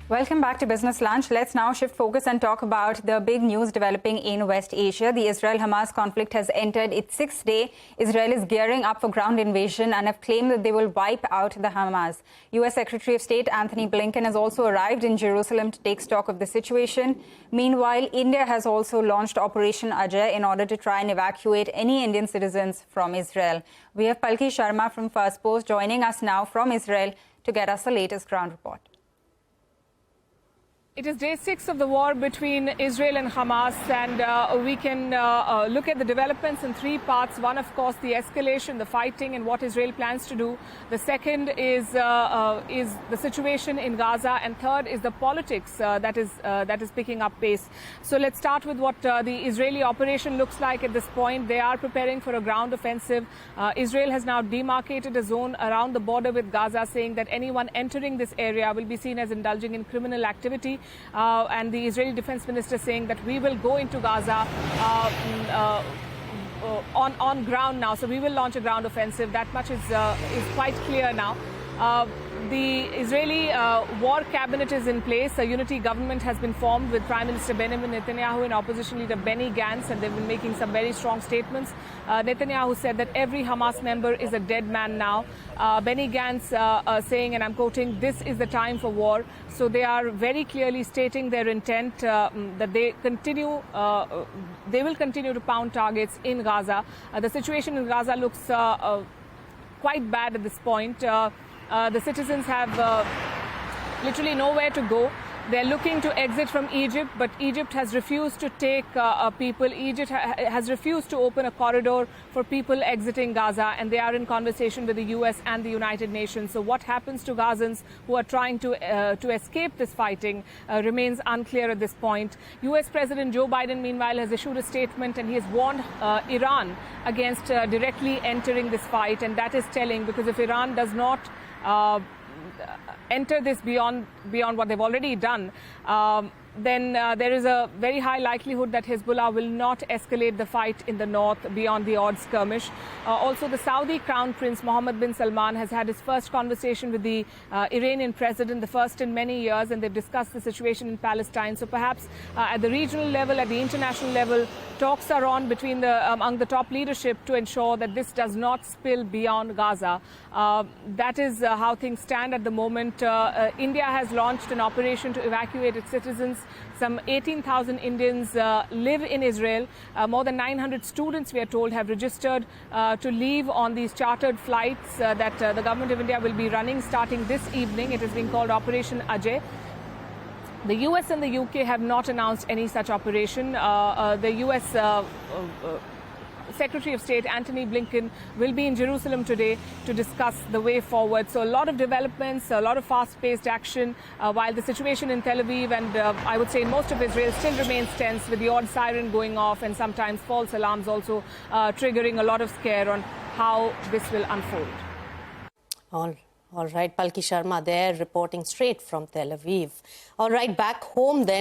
Welcome back to Business Lunch. Let's now shift focus and talk about the big news developing in West Asia. The Israel-Hamas conflict has entered its sixth day. Israel is gearing up for ground invasion and have claimed that they will wipe out the Hamas. U.S. Secretary of State Antony Blinken has also arrived in Jerusalem to take stock of the situation. Meanwhile, India has also launched Operation Ajay in order to try and evacuate any Indian citizens from Israel. We have Palki Sharma from First Post joining us now from Israel to get us the latest ground report. It is day 6 of the war between Israel and Hamas, and we can look at the developments in three parts. One, of course, the escalation, the fighting, and what Israel plans to do. The second is the situation in Gaza, and third is the politics that is picking up pace. So let's start with what the Israeli operation looks like at this point. They are preparing for a ground offensive. Israel has now demarcated a zone around the border with Gaza, saying that anyone entering this area will be seen as indulging in criminal activity. And the Israeli defense minister saying that we will go into Gaza on ground now. So we will launch a ground offensive. That much is quite clear now. The Israeli war cabinet is in place. A unity government has been formed with Prime Minister Benjamin Netanyahu and opposition leader Benny Gantz, and they've been making some very strong statements. Netanyahu said that every Hamas member is a dead man now. Benny Gantz saying, and I'm quoting, "This is the time for war." So they are very clearly stating their intent that they will continue to pound targets in Gaza. The situation in Gaza looks quite bad at this point. The citizens have literally nowhere to go. They're looking to exit from Egypt, but Egypt has refused to take people. Egypt has refused to open a corridor for people exiting Gaza, and they are in conversation with the U.S. and the United Nations. So what happens to Gazans who are trying to escape this fighting remains unclear at this point. U.S. President Joe Biden, meanwhile, has issued a statement, and he has warned Iran against directly entering this fight, and that is telling, because if Iran does not enter this beyond what they've already done, then there is a very high likelihood that Hezbollah will not escalate the fight in the north beyond the odd skirmish. Also, the Saudi Crown Prince Mohammed bin Salman has had his first conversation with the Iranian president, the first in many years, and they've discussed the situation in Palestine. So perhaps at the regional level, at the international level, talks are on between among the top leadership to ensure that this does not spill beyond Gaza. That is how things stand at the moment. India has launched an operation to evacuate its citizens. Some 18,000 Indians live in Israel. More than 900 students, we are told, have registered to leave on these chartered flights that the government of India will be running starting this evening. It is being called Operation Ajay. The US and the UK have not announced any such operation. The US Secretary of State Antony Blinken will be in Jerusalem today to discuss the way forward. So a lot of developments, a lot of fast-paced action, while the situation in Tel Aviv and I would say in most of Israel still remains tense, with the odd siren going off and sometimes false alarms also triggering a lot of scare on how this will unfold. All right, Palki Sharma there reporting straight from Tel Aviv. All right, back home then.